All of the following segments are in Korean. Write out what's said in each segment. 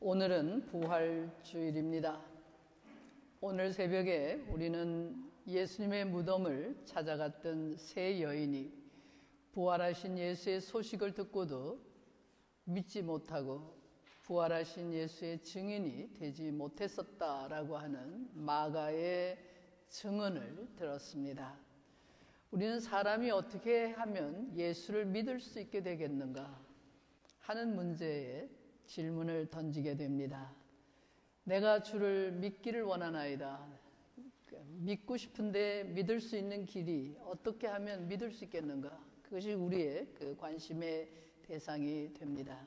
오늘은 부활주일입니다. 오늘 새벽에 우리는 예수님의 무덤을 찾아갔던 세 여인이 부활하신 예수의 소식을 듣고도 믿지 못하고 부활하신 예수의 증인이 되지 못했었다라고 하는 마가의 증언을 들었습니다. 우리는 사람이 어떻게 하면 예수를 믿을 수 있게 되겠는가 하는 문제에 질문을 던지게 됩니다. 내가 주를 믿기를 원하나이다. 믿고 싶은데 믿을 수 있는 길이 어떻게 하면 믿을 수 있겠는가? 그것이 우리의 관심의 대상이 됩니다.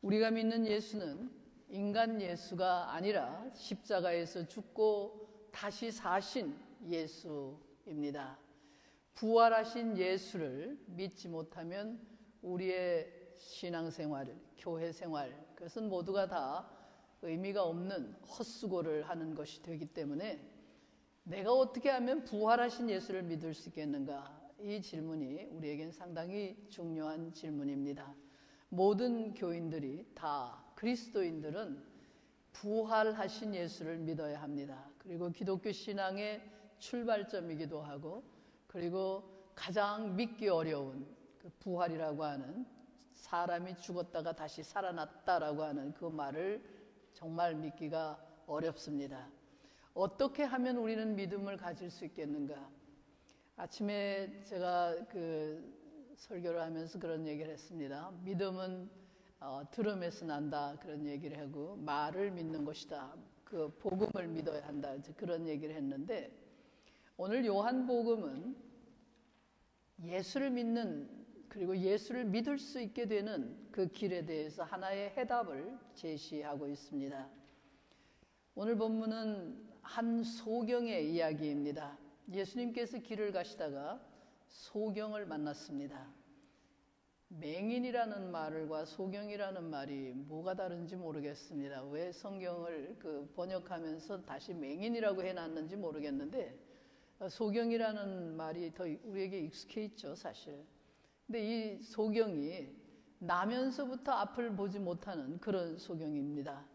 우리가 믿는 예수는 인간 예수가 아니라 십자가에서 죽고 다시 사신 예수입니다. 부활하신 예수를 믿지 못하면 우리의 신앙생활, 교회생활, 그것은 모두가 다 의미가 없는 헛수고를 하는 것이 되기 때문에 내가 어떻게 하면 부활하신 예수를 믿을 수 있겠는가? 이 질문이 우리에겐 상당히 중요한 질문입니다. 모든 교인들이 다, 그리스도인들은 부활하신 예수를 믿어야 합니다. 그리고 기독교 신앙의 출발점이기도 하고, 그리고 가장 믿기 어려운 그 부활이라고 하는, 사람이 죽었다가 다시 살아났다라고 하는 그 말을 정말 믿기가 어렵습니다. 어떻게 하면 우리는 믿음을 가질 수 있겠는가? 아침에 제가 설교를 하면서 그런 얘기를 했습니다. 믿음은 들음에서 난다, 그런 얘기를 하고, 말을 믿는 것이다, 그 복음을 믿어야 한다, 그런 얘기를 했는데, 오늘 요한복음은 예수를 믿는, 그리고 예수를 믿을 수 있게 되는 그 길에 대해서 하나의 해답을 제시하고 있습니다. 오늘 본문은 한 소경의 이야기입니다. 예수님께서 길을 가시다가 소경을 만났습니다. 맹인이라는 말과 소경이라는 말이 뭐가 다른지 모르겠습니다. 왜 성경을 번역하면서 다시 맹인이라고 해놨는지 모르겠는데, 소경이라는 말이 더 우리에게 익숙해 있죠, 사실. 근데 이 소경이 나면서부터 앞을 보지 못하는 그런 소경입니다.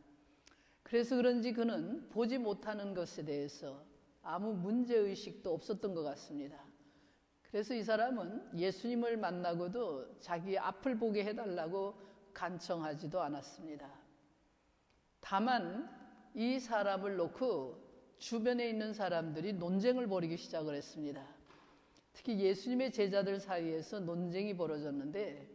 그래서 그런지 그는 보지 못하는 것에 대해서 아무 문제의식도 없었던 것 같습니다. 그래서 이 사람은 예수님을 만나고도 자기 앞을 보게 해달라고 간청하지도 않았습니다. 다만 이 사람을 놓고 주변에 있는 사람들이 논쟁을 벌이기 시작을 했습니다. 특히 예수님의 제자들 사이에서 논쟁이 벌어졌는데,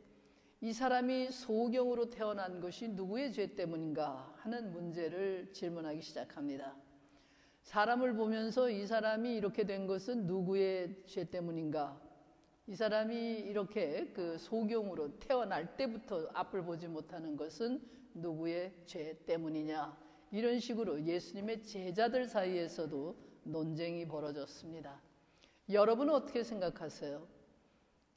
이 사람이 소경으로 태어난 것이 누구의 죄 때문인가 하는 문제를 질문하기 시작합니다. 사람을 보면서 이 사람이 이렇게 된 것은 누구의 죄 때문인가? 이 사람이 이렇게 소경으로 태어날 때부터 앞을 보지 못하는 것은 누구의 죄 때문이냐? 이런 식으로 예수님의 제자들 사이에서도 논쟁이 벌어졌습니다. 여러분은 어떻게 생각하세요?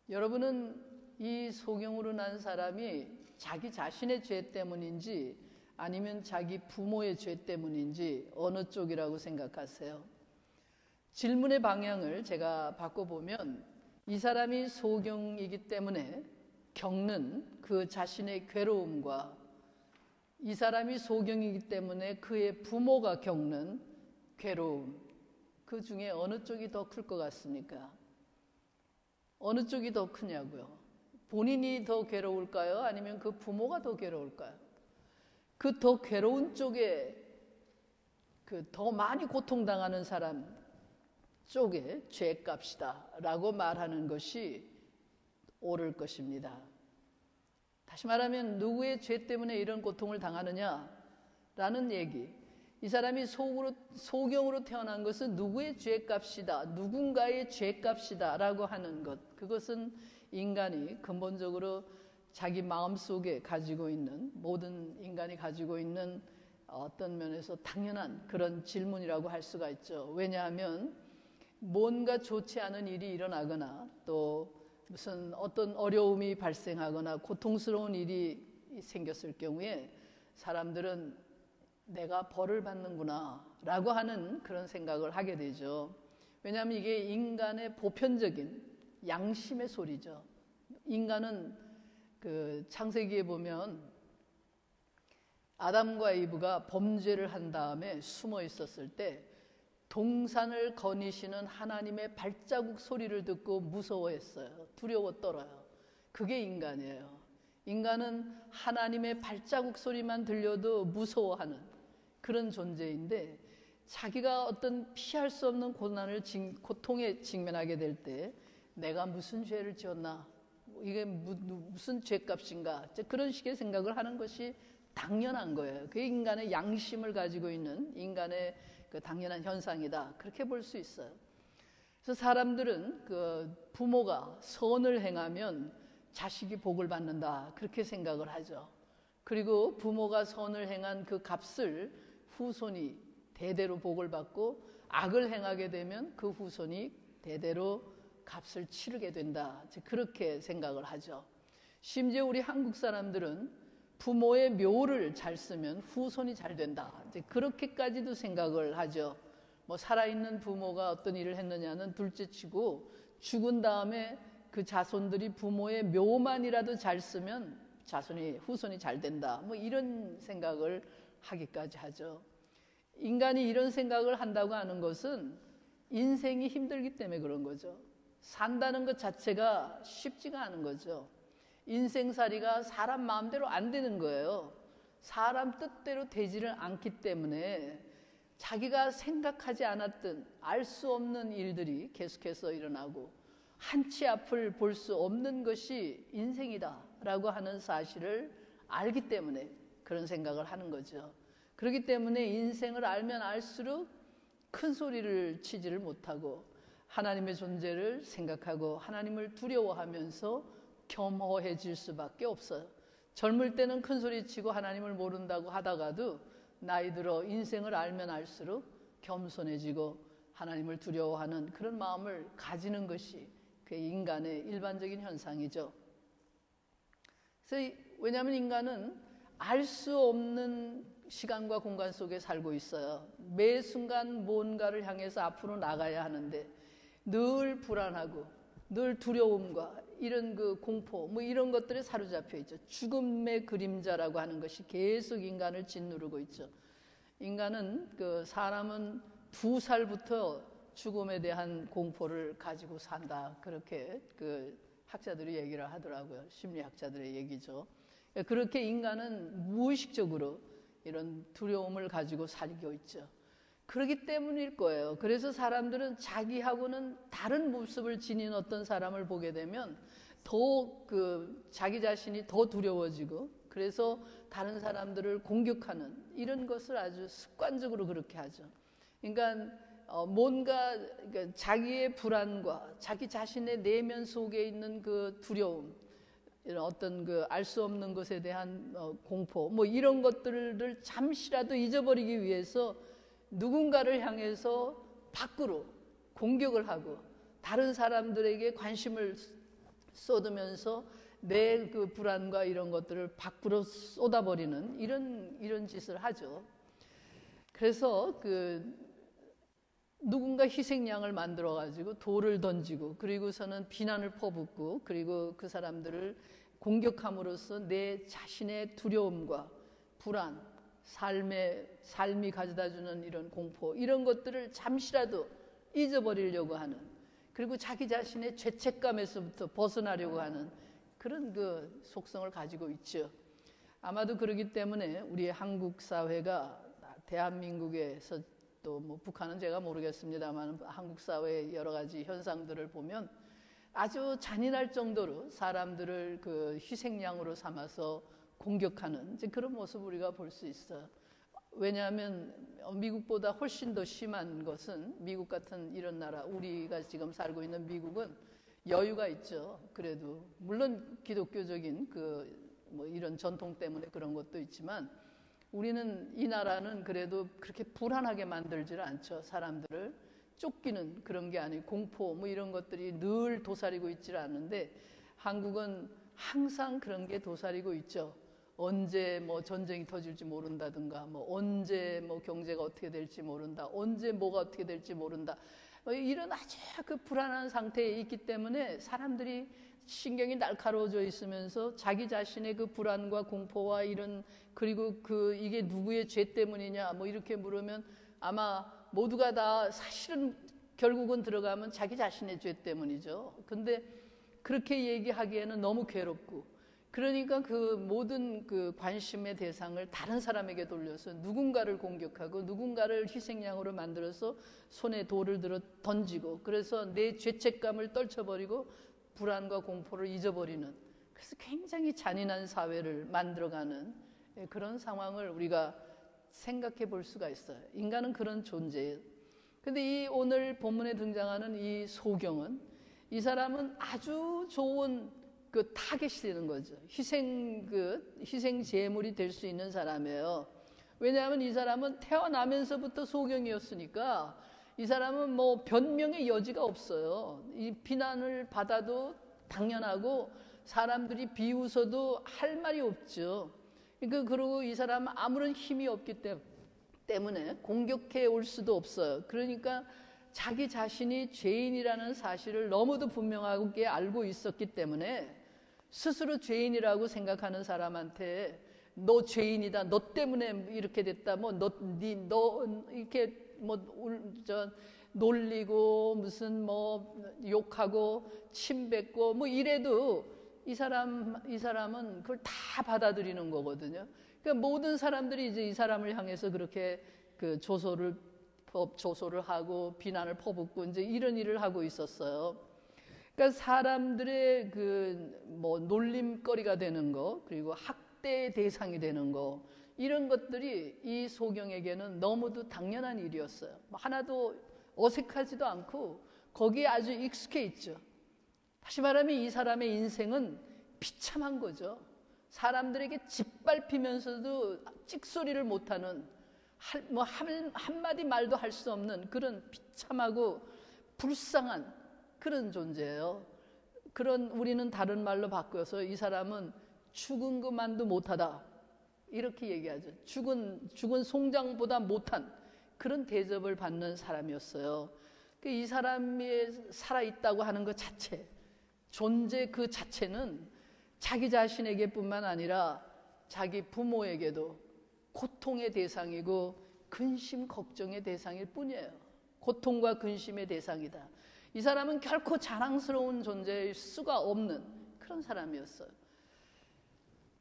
여러분은 이 소경으로 난 사람이 자기 자신의 죄 때문인지 아니면 자기 부모의 죄 때문인지 어느 쪽이라고 생각하세요? 질문의 방향을 제가 바꿔보면, 이 사람이 소경이기 때문에 겪는 그 자신의 괴로움과 이 사람이 소경이기 때문에 그의 부모가 겪는 괴로움, 그 중에 어느 쪽이 더 클 것 같습니까? 어느 쪽이 더 크냐고요? 본인이 더 괴로울까요? 아니면 그 부모가 더 괴로울까요? 그 더 괴로운 쪽에 더 많이 고통당하는 사람 쪽에 죄값이다 라고 말하는 것이 옳을 것입니다. 다시 말하면 누구의 죄 때문에 이런 고통을 당하느냐라는 얘기, 이 사람이 소경으로 태어난 것은 누구의 죄값이다, 누군가의 죄값이다 라고 하는 것, 그것은 인간이 근본적으로 자기 마음속에 가지고 있는, 모든 인간이 가지고 있는 어떤 면에서 당연한 그런 질문이라고 할 수가 있죠. 왜냐하면 뭔가 좋지 않은 일이 일어나거나 또 무슨 어떤 어려움이 발생하거나 고통스러운 일이 생겼을 경우에 사람들은 내가 벌을 받는구나 라고 하는 그런 생각을 하게 되죠. 왜냐하면 이게 인간의 보편적인 양심의 소리죠. 인간은 창세기에 보면 아담과 이브가 범죄를 한 다음에 숨어 있었을 때 동산을 거니시는 하나님의 발자국 소리를 듣고 무서워했어요. 두려워 떨어요. 그게 인간이에요. 인간은 하나님의 발자국 소리만 들려도 무서워하는 그런 존재인데, 자기가 어떤 피할 수 없는 고통에 직면하게 될 때 내가 무슨 죄를 지었나, 이게 무슨 죄값인가, 그런 식의 생각을 하는 것이 당연한 거예요. 그게 인간의 양심을 가지고 있는 인간의 그 당연한 현상이다, 그렇게 볼 수 있어요. 그래서 사람들은 그 부모가 선을 행하면 자식이 복을 받는다, 그렇게 생각을 하죠. 그리고 부모가 선을 행한 그 값을 후손이 대대로 복을 받고, 악을 행하게 되면 그 후손이 대대로 값을 치르게 된다, 그렇게 생각을 하죠. 심지어 우리 한국 사람들은 부모의 묘를 잘 쓰면 후손이 잘 된다, 그렇게까지도 생각을 하죠. 뭐 살아있는 부모가 어떤 일을 했느냐는 둘째치고, 죽은 다음에 그 자손들이 부모의 묘만이라도 잘 쓰면 후손이 잘 된다, 뭐 이런 생각을 하기까지 하죠. 인간이 이런 생각을 한다고 하는 것은 인생이 힘들기 때문에 그런 거죠. 산다는 것 자체가 쉽지가 않은 거죠. 인생살이가 사람 마음대로 안 되는 거예요. 사람 뜻대로 되지를 않기 때문에 자기가 생각하지 않았던 알 수 없는 일들이 계속해서 일어나고, 한치 앞을 볼 수 없는 것이 인생이다라고 하는 사실을 알기 때문에 그런 생각을 하는 거죠. 그렇기 때문에 인생을 알면 알수록 큰 소리를 치지를 못하고 하나님의 존재를 생각하고 하나님을 두려워하면서 겸허해질 수밖에 없어요. 젊을 때는 큰 소리 치고 하나님을 모른다고 하다가도 나이 들어 인생을 알면 알수록 겸손해지고 하나님을 두려워하는 그런 마음을 가지는 것이 그 인간의 일반적인 현상이죠. 그래서 왜냐하면 인간은 알 수 없는 시간과 공간 속에 살고 있어요. 매 순간 뭔가를 향해서 앞으로 나가야 하는데 늘 불안하고 늘 두려움과 이런 그 공포, 뭐 이런 것들에 사로잡혀 있죠. 죽음의 그림자라고 하는 것이 계속 인간을 짓누르고 있죠. 인간은 사람은 2살부터 죽음에 대한 공포를 가지고 산다, 그렇게 학자들이 얘기를 하더라고요. 심리학자들의 얘기죠. 그렇게 인간은 무의식적으로 이런 두려움을 가지고 살고 있죠. 그렇기 때문일 거예요. 그래서 사람들은 자기하고는 다른 모습을 지닌 어떤 사람을 보게 되면 더 자기 자신이 더 두려워지고, 그래서 다른 사람들을 공격하는 이런 것을 아주 습관적으로 그렇게 하죠. 그러니까 뭔가 자기의 불안과 자기 자신의 내면 속에 있는 그 두려움, 이런 어떤 알 수 없는 것에 대한 공포, 뭐 이런 것들을 잠시라도 잊어버리기 위해서 누군가를 향해서 밖으로 공격을 하고 다른 사람들에게 관심을 쏟으면서 내 그 불안과 이런 것들을 밖으로 쏟아버리는 이런 짓을 하죠. 그래서 누군가 희생양을 만들어 가지고 돌을 던지고, 그리고서는 비난을 퍼붓고, 그리고 그 사람들을 공격함으로써 내 자신의 두려움과 불안, 삶이 가져다주는 이런 공포, 이런 것들을 잠시라도 잊어버리려고 하는, 그리고 자기 자신의 죄책감에서부터 벗어나려고 하는 그런 속성을 가지고 있죠. 아마도 그렇기 때문에 우리 한국 사회가, 대한민국에서 또 뭐 북한은 제가 모르겠습니다만 한국 사회의 여러 가지 현상들을 보면 아주 잔인할 정도로 사람들을 희생양으로 삼아서 공격하는 그런 모습을 우리가 볼 수 있어요. 왜냐하면 미국보다 훨씬 더 심한 것은, 미국 같은 이런 나라, 우리가 지금 살고 있는 미국은 여유가 있죠. 그래도 물론 기독교적인 뭐 이런 전통 때문에 그런 것도 있지만, 우리는, 이 나라는 그래도 그렇게 불안하게 만들지를 않죠. 사람들을 쫓기는 그런 게 아니고 공포 뭐 이런 것들이 늘 도사리고 있지를 않는데, 한국은 항상 그런 게 도사리고 있죠. 언제 뭐 전쟁이 터질지 모른다든가, 뭐 언제 뭐 경제가 어떻게 될지 모른다, 언제 뭐가 어떻게 될지 모른다, 이런 아주 그 불안한 상태에 있기 때문에 사람들이 신경이 날카로워져 있으면서 자기 자신의 그 불안과 공포와 이런, 그리고 이게 누구의 죄 때문이냐 뭐 이렇게 물으면 아마 모두가 다 사실은 결국은 들어가면 자기 자신의 죄 때문이죠. 근데 그렇게 얘기하기에는 너무 괴롭고, 그러니까 그 모든 그 관심의 대상을 다른 사람에게 돌려서 누군가를 공격하고 누군가를 희생양으로 만들어서 손에 돌을 들어 던지고, 그래서 내 죄책감을 떨쳐버리고 불안과 공포를 잊어버리는, 그래서 굉장히 잔인한 사회를 만들어가는 그런 상황을 우리가 생각해 볼 수가 있어요. 인간은 그런 존재예요. 근데 이 오늘 본문에 등장하는 이 소경은, 이 사람은 아주 좋은 그 타겟이 되는 거죠. 희생 제물이 될 수 있는 사람이에요. 왜냐하면 이 사람은 태어나면서부터 소경이었으니까 이 사람은 뭐 변명의 여지가 없어요. 이 비난을 받아도 당연하고 사람들이 비웃어도 할 말이 없죠. 그리고 이 사람은 아무런 힘이 없기 때문에 공격해 올 수도 없어요. 그러니까 자기 자신이 죄인이라는 사실을 너무도 분명하게 알고 있었기 때문에 스스로 죄인이라고 생각하는 사람한테 너 죄인이다, 너 때문에 이렇게 됐다, 뭐 너 이렇게 뭐 놀리고 무슨 뭐 욕하고 침뱉고 뭐 이래도 이 사람은 그걸 다 받아들이는 거거든요. 그러니까 모든 사람들이 이제 이 사람을 향해서 그렇게 그 조소를 하고 비난을 퍼붓고 이제 이런 일을 하고 있었어요. 그러니까 사람들의 그 뭐 놀림거리가 되는 거, 그리고 학대의 대상이 되는 거, 이런 것들이 이 소경에게는 너무도 당연한 일이었어요. 하나도 어색하지도 않고 거기에 아주 익숙해 있죠. 다시 말하면 이 사람의 인생은 비참한 거죠. 사람들에게 짓밟히면서도 찍소리를 못하는, 한마디 말도 할 수 없는 그런 비참하고 불쌍한 그런 존재예요. 우리는 다른 말로 바꿔서 이 사람은 죽은 것만도 못하다, 이렇게 얘기하죠. 죽은 송장보다 못한 그런 대접을 받는 사람이었어요. 이 사람이 살아있다고 하는 것 자체, 존재 그 자체는 자기 자신에게 뿐만 아니라 자기 부모에게도 고통의 대상이고 근심, 걱정의 대상일 뿐이에요. 고통과 근심의 대상이다. 이 사람은 결코 자랑스러운 존재일 수가 없는 그런 사람이었어요.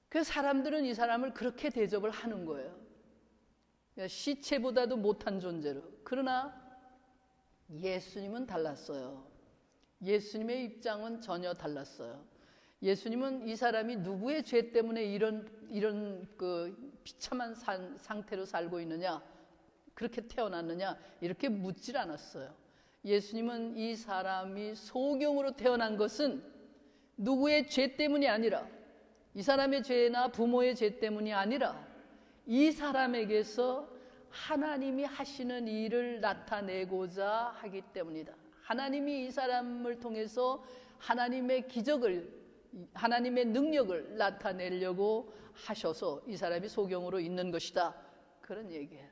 그 사람들은 이 사람을 그렇게 대접을 하는 거예요. 시체보다도 못한 존재로. 그러나 예수님은 달랐어요. 예수님의 입장은 전혀 달랐어요. 예수님은 이 사람이 누구의 죄 때문에 이런 그 비참한 상태로 살고 있느냐, 그렇게 태어났느냐, 이렇게 묻질 않았어요. 예수님은 이 사람이 소경으로 태어난 것은 누구의 죄 때문이 아니라, 이 사람의 죄나 부모의 죄 때문이 아니라 이 사람에게서 하나님이 하시는 일을 나타내고자 하기 때문이다. 하나님이 이 사람을 통해서 하나님의 기적을, 하나님의 능력을 나타내려고 하셔서 이 사람이 소경으로 있는 것이다, 그런 얘기예요.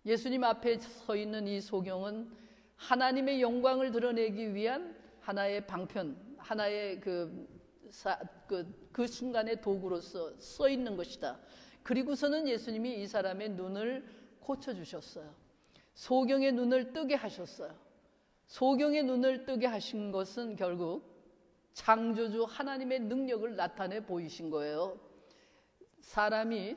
예수님 앞에 서 있는 이 소경은 하나님의 영광을 드러내기 위한 하나의 방편, 하나의 그 순간의 도구로서 써 있는 것이다. 그리고서는 예수님이 이 사람의 눈을 고쳐주셨어요. 소경의 눈을 뜨게 하셨어요. 소경의 눈을 뜨게 하신 것은 결국 창조주 하나님의 능력을 나타내 보이신 거예요. 사람이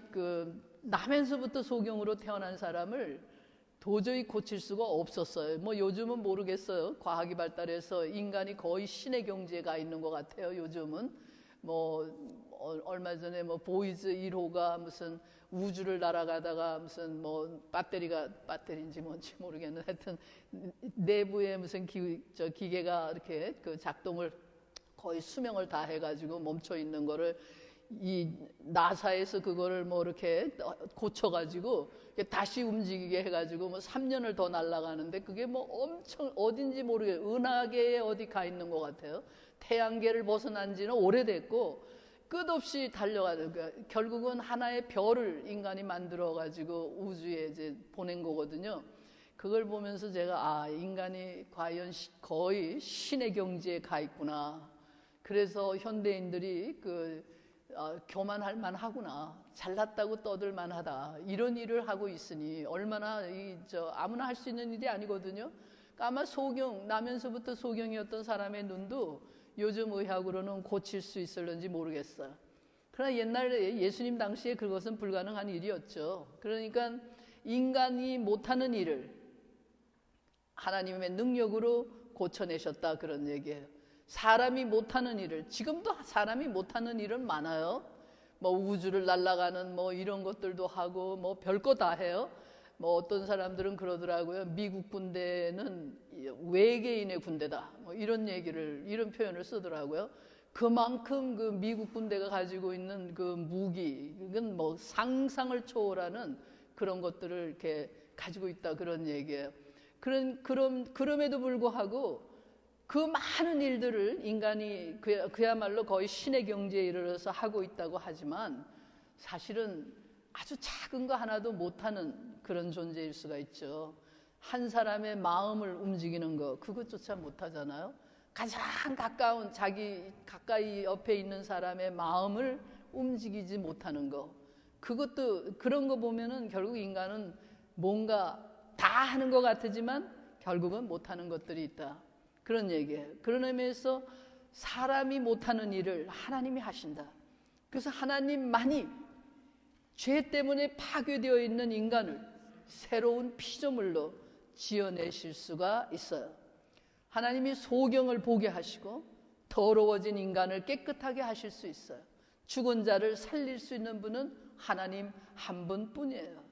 나면서부터 소경으로 태어난 사람을 도저히 고칠 수가 없었어요. 뭐 요즘은 모르겠어요. 과학이 발달해서 인간이 거의 신의 경지에 가 있는 것 같아요. 요즘은 얼마 전에 보이즈 1호가 무슨 우주를 날아가다가 무슨 배터리인지 뭔지 모르겠는데 하여튼 내부에 무슨 기계가 이렇게 그 작동을 거의 수명을 다 해가지고 멈춰 있는 거를 이 나사에서 그거를 이렇게 고쳐가지고 다시 움직이게 해가지고 3년을 더 날아가는데 그게 엄청 어딘지 모르겠어요. 은하계에 어디 가 있는 것 같아요. 태양계를 벗어난 지는 오래됐고 끝없이 달려가는 거야. 결국은 하나의 별을 인간이 만들어가지고 우주에 이제 보낸 거거든요. 그걸 보면서 제가 인간이 과연 거의 신의 경지에 가 있구나. 그래서 현대인들이 교만할 만하구나. 잘났다고 떠들 만하다. 이런 일을 하고 있으니 얼마나 아무나 할 수 있는 일이 아니거든요. 그러니까 아마 나면서부터 소경이었던 사람의 눈도 요즘 의학으로는 고칠 수 있을는지 모르겠어요. 그러나 옛날에 예수님 당시에 그것은 불가능한 일이었죠. 그러니까 인간이 못하는 일을 하나님의 능력으로 고쳐내셨다, 그런 얘기예요. 사람이 못하는 일을, 지금도 사람이 못하는 일은 많아요. 뭐 우주를 날아가는 뭐 이런 것들도 하고 뭐 별거 다 해요. 뭐 어떤 사람들은 그러더라고요. 미국 군대는 외계인의 군대다. 뭐 이런 표현을 쓰더라고요. 그만큼 그 미국 군대가 가지고 있는 그 무기, 이건 뭐 상상을 초월하는 그런 것들을 이렇게 가지고 있다, 그런 얘기예요. 그럼에도 불구하고 그 많은 일들을 인간이 그야말로 거의 신의 경지에 이르러서 하고 있다고 하지만 사실은 아주 작은 거 하나도 못하는 그런 존재일 수가 있죠. 한 사람의 마음을 움직이는 거, 그것조차 못하잖아요. 가장 가까이 옆에 있는 사람의 마음을 움직이지 못하는 거, 그런 거 보면은 결국 인간은 뭔가 다 하는 것 같지만 결국은 못하는 것들이 있다, 그런 얘기예요. 그런 의미에서 사람이 못하는 일을 하나님이 하신다. 그래서 하나님만이 죄 때문에 파괴되어 있는 인간을 새로운 피조물로 지어내실 수가 있어요. 하나님이 소경을 보게 하시고 더러워진 인간을 깨끗하게 하실 수 있어요. 죽은 자를 살릴 수 있는 분은 하나님 한 분뿐이에요.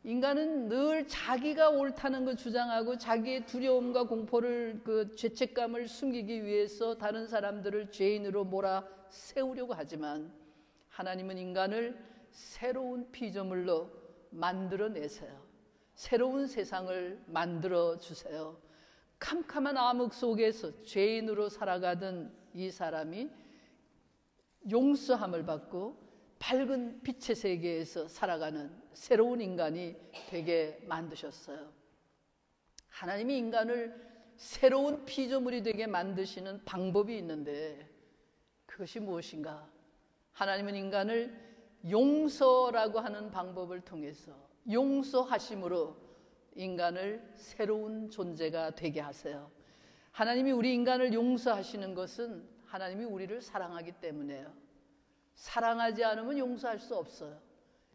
인간은 늘 자기가 옳다는 걸 주장하고 자기의 두려움과 공포를, 죄책감을 숨기기 위해서 다른 사람들을 죄인으로 몰아세우려고 하지만 하나님은 인간을 새로운 피조물로 만들어내세요. 새로운 세상을 만들어 주세요. 캄캄한 암흑 속에서 죄인으로 살아가던 이 사람이 용서함을 받고 밝은 빛의 세계에서 살아가는 새로운 인간이 되게 만드셨어요. 하나님이 인간을 새로운 피조물이 되게 만드시는 방법이 있는데 그것이 무엇인가? 하나님은 인간을 용서라고 하는 방법을 통해서 용서하심으로 인간을 새로운 존재가 되게 하세요. 하나님이 우리 인간을 용서하시는 것은 하나님이 우리를 사랑하기 때문이에요. 사랑하지 않으면 용서할 수 없어요.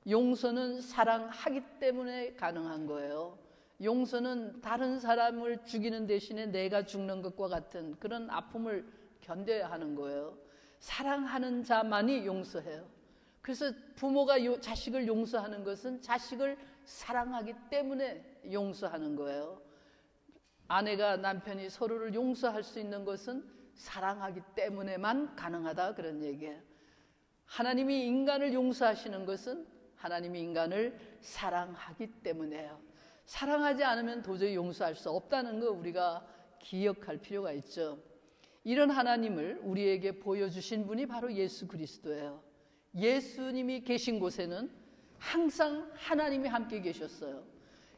용서는 사랑하기 때문에 가능한 거예요. 용서는 다른 사람을 죽이는 대신에 내가 죽는 것과 같은 그런 아픔을 견뎌야 하는 거예요. 사랑하는 자만이 용서해요. 그래서 부모가 자식을 용서하는 것은 자식을 사랑하기 때문에 용서하는 거예요. 아내가 남편이 서로를 용서할 수 있는 것은 사랑하기 때문에만 가능하다, 그런 얘기예요. 하나님이 인간을 용서하시는 것은 하나님이 인간을 사랑하기 때문이에요. 사랑하지 않으면 도저히 용서할 수 없다는 거 우리가 기억할 필요가 있죠. 이런 하나님을 우리에게 보여주신 분이 바로 예수 그리스도예요. 예수님이 계신 곳에는 항상 하나님이 함께 계셨어요.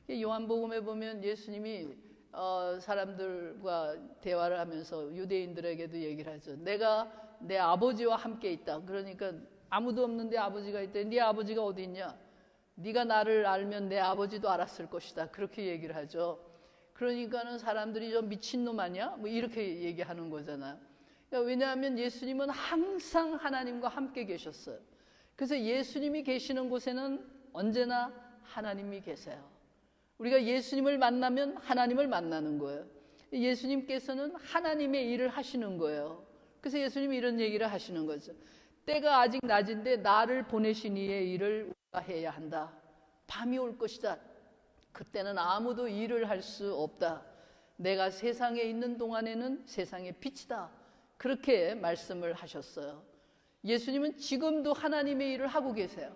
요한복음에 보면 예수님이 사람들과 대화를 하면서 유대인들에게도 얘기를 하죠. 내가 내 아버지와 함께 있다. 그러니까 아무도 없는데 아버지가 있대. 네 아버지가 어디 있냐? 네가 나를 알면 내 아버지도 알았을 것이다. 그렇게 얘기를 하죠. 그러니까는 사람들이 좀 미친놈 아니야? 뭐 이렇게 얘기하는 거잖아요. 그러니까 왜냐하면 예수님은 항상 하나님과 함께 계셨어요. 그래서 예수님이 계시는 곳에는 언제나 하나님이 계세요. 우리가 예수님을 만나면 하나님을 만나는 거예요. 예수님께서는 하나님의 일을 하시는 거예요. 그래서 예수님이 이런 얘기를 하시는 거죠. 때가 아직 낮인데 나를 보내신 이의 일을 우리가 해야 한다. 밤이 올 것이다. 그때는 아무도 일을 할 수 없다. 내가 세상에 있는 동안에는 세상의 빛이다. 그렇게 말씀을 하셨어요. 예수님은 지금도 하나님의 일을 하고 계세요.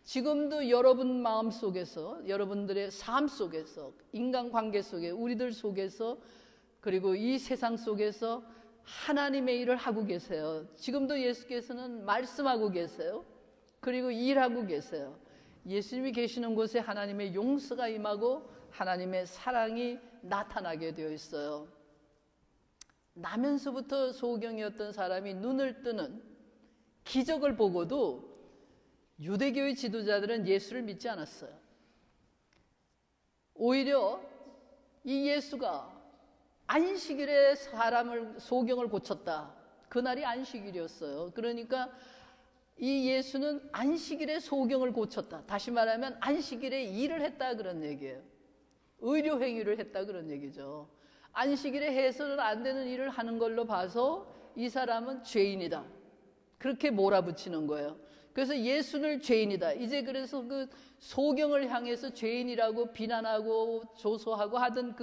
지금도 여러분 마음 속에서, 여러분들의 삶 속에서, 인간관계 속에, 우리들 속에서, 그리고 이 세상 속에서 하나님의 일을 하고 계세요. 지금도 예수께서는 말씀하고 계세요. 그리고 일하고 계세요. 예수님이 계시는 곳에 하나님의 용서가 임하고 하나님의 사랑이 나타나게 되어 있어요. 나면서부터 소경이었던 사람이 눈을 뜨는 기적을 보고도 유대교의 지도자들은 예수를 믿지 않았어요. 오히려 이 예수가 안식일에 소경을 고쳤다. 그날이 안식일이었어요. 그러니까 이 예수는 안식일에 소경을 고쳤다. 다시 말하면 안식일에 일을 했다 그런 얘기예요. 의료 행위를 했다 그런 얘기죠. 안식일에 해서는 안 되는 일을 하는 걸로 봐서 이 사람은 죄인이다. 그렇게 몰아붙이는 거예요. 그래서 예수를 죄인이다. 이제 그래서 그 소경을 향해서 죄인이라고 비난하고 조소하고 하던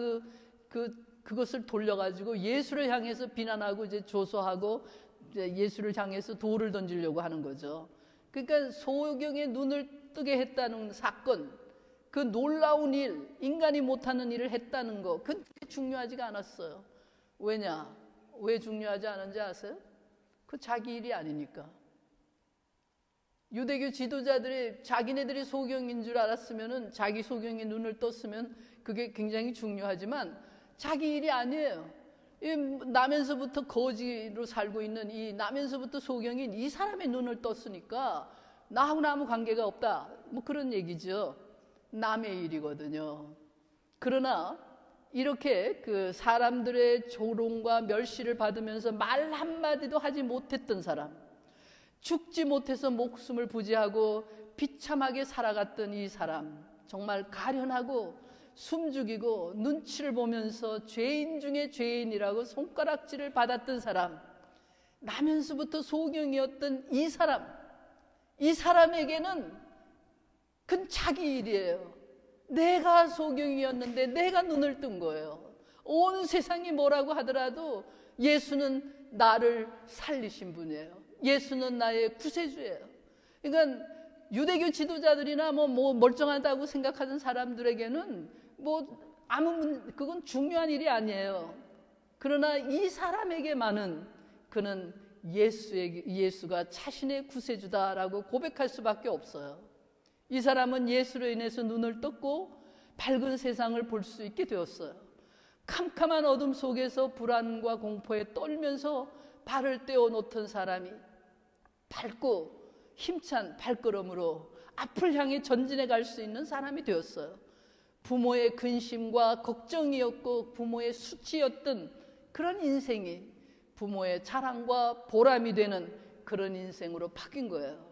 그것을 돌려가지고 예수를 향해서 비난하고 이제 조소하고 이제 예수를 향해서 돌을 던지려고 하는 거죠. 그러니까 소경의 눈을 뜨게 했다는 사건, 그 놀라운 일, 인간이 못하는 일을 했다는 거, 그건 중요하지가 않았어요. 왜냐? 왜 중요하지 않은지 아세요? 그 자기 일이 아니니까. 유대교 지도자들이 자기네들이 소경인 줄 알았으면은, 자기 소경의 눈을 떴으면 그게 굉장히 중요하지만 자기 일이 아니에요. 나면서부터 거지로 살고 있는 이 나면서부터 소경인 이 사람의 눈을 떴으니까 나하고는 아무 관계가 없다. 뭐 그런 얘기죠. 남의 일이거든요. 그러나 이렇게 그 사람들의 조롱과 멸시를 받으면서 말 한마디도 하지 못했던 사람, 죽지 못해서 목숨을 부지하고 비참하게 살아갔던 이 사람, 정말 가련하고 숨죽이고 눈치를 보면서 죄인 중에 죄인이라고 손가락질을 받았던 사람, 나면서부터 소경이었던 이 사람에게는 그건 자기 일이에요. 내가 소경이었는데 내가 눈을 뜬 거예요. 온 세상이 뭐라고 하더라도 예수는 나를 살리신 분이에요. 예수는 나의 구세주예요. 그러니까 유대교 지도자들이나 뭐 멀쩡하다고 생각하는 사람들에게는 그건 중요한 일이 아니에요. 그러나 이 사람에게만은 그는 예수가 자신의 구세주다라고 고백할 수밖에 없어요. 이 사람은 예수로 인해서 눈을 떴고 밝은 세상을 볼 수 있게 되었어요. 캄캄한 어둠 속에서 불안과 공포에 떨면서 발을 떼어놓던 사람이 밝고 힘찬 발걸음으로 앞을 향해 전진해 갈 수 있는 사람이 되었어요. 부모의 근심과 걱정이었고 부모의 수치였던 그런 인생이 부모의 자랑과 보람이 되는 그런 인생으로 바뀐 거예요.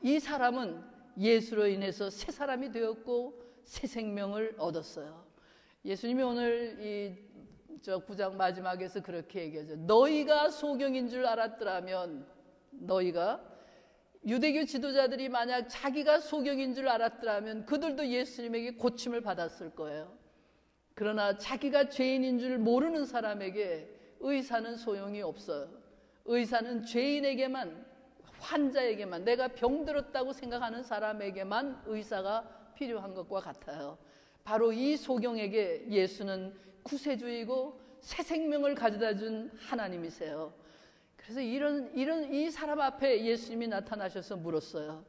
이 사람은 예수로 인해서 새 사람이 되었고 새 생명을 얻었어요. 예수님이 오늘 9장 마지막에서 그렇게 얘기하죠. 너희가 소경인 줄 알았더라면, 너희가 유대교 지도자들이 만약 자기가 소경인 줄 알았더라면 그들도 예수님에게 고침을 받았을 거예요. 그러나 자기가 죄인인 줄 모르는 사람에게 의사는 소용이 없어요. 의사는 죄인에게만, 환자에게만, 내가 병들었다고 생각하는 사람에게만 의사가 필요한 것과 같아요. 바로 이 소경에게 예수는 구세주이고 새 생명을 가져다 준 하나님이세요. 그래서 이 사람 앞에 예수님이 나타나셔서 물었어요.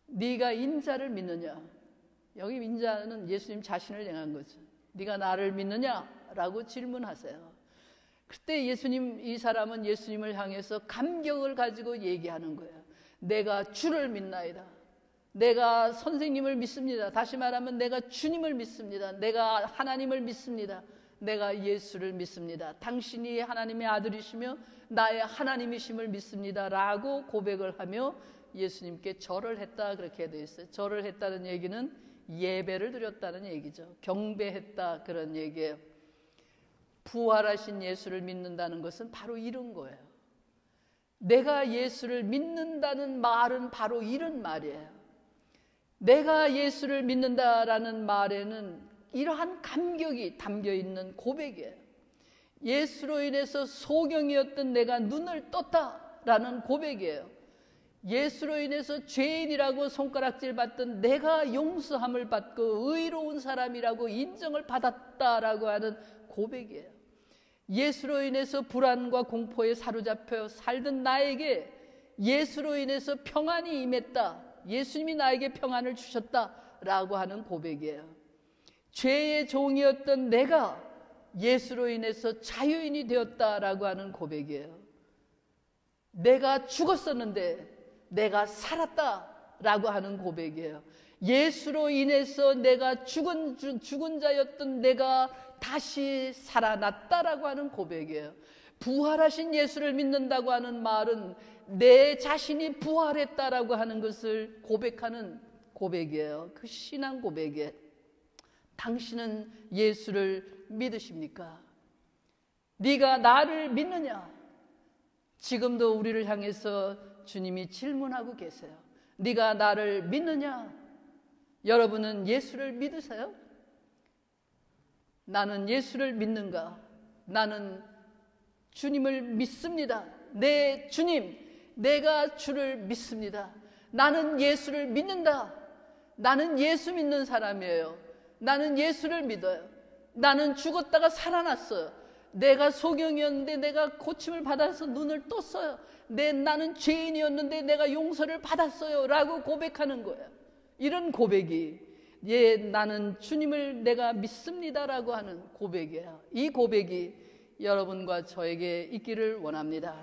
네가 인자를 믿느냐? 여기 인자는 예수님 자신을 향한 거죠. 네가 나를 믿느냐라고 질문하세요. 그때 이 사람은 예수님을 향해서 감격을 가지고 얘기하는 거예요. 내가 주를 믿나이다. 내가 선생님을 믿습니다. 다시 말하면 내가 주님을 믿습니다. 내가 하나님을 믿습니다. 내가 예수를 믿습니다. 당신이 하나님의 아들이시며 나의 하나님이심을 믿습니다. 라고 고백을 하며 예수님께 절을 했다, 그렇게 되어 있어요. 절을 했다는 얘기는 예배를 드렸다는 얘기죠. 경배했다, 그런 얘기예요. 부활하신 예수를 믿는다는 것은 바로 이런 거예요. 내가 예수를 믿는다는 말은 바로 이런 말이에요. 내가 예수를 믿는다라는 말에는 이러한 감격이 담겨 있는 고백이에요. 예수로 인해서 소경이었던 내가 눈을 떴다라는 고백이에요. 예수로 인해서 죄인이라고 손가락질 받던 내가 용서함을 받고 의로운 사람이라고 인정을 받았다라고 하는 고백이에요. 예수로 인해서 불안과 공포에 사로잡혀 살던 나에게 예수로 인해서 평안이 임했다. 예수님이 나에게 평안을 주셨다라고 하는 고백이에요. 죄의 종이었던 내가 예수로 인해서 자유인이 되었다라고 하는 고백이에요. 내가 죽었었는데 내가 살았다라고 하는 고백이에요. 예수로 인해서 내가 죽은 자였던 내가 다시 살아났다라고 하는 고백이에요. 부활하신 예수를 믿는다고 하는 말은 내 자신이 부활했다라고 하는 것을 고백하는 고백이에요. 그 신앙 고백이에요. 당신은 예수를 믿으십니까? 네가 나를 믿느냐? 지금도 우리를 향해서 주님이 질문하고 계세요. 네가 나를 믿느냐? 여러분은 예수를 믿으세요? 나는 예수를 믿는가? 나는 주님을 믿습니다. 내 주님, 내가 주를 믿습니다. 나는 예수를 믿는다. 나는 예수 믿는 사람이에요. 나는 예수를 믿어요. 나는 죽었다가 살아났어요. 내가 소경이었는데 내가 고침을 받아서 눈을 떴어요. 나는 죄인이었는데 내가 용서를 받았어요 라고 고백하는 거예요. 이런 고백이 나는 주님을 내가 믿습니다라고 하는 고백이에요. 이 고백이 여러분과 저에게 있기를 원합니다.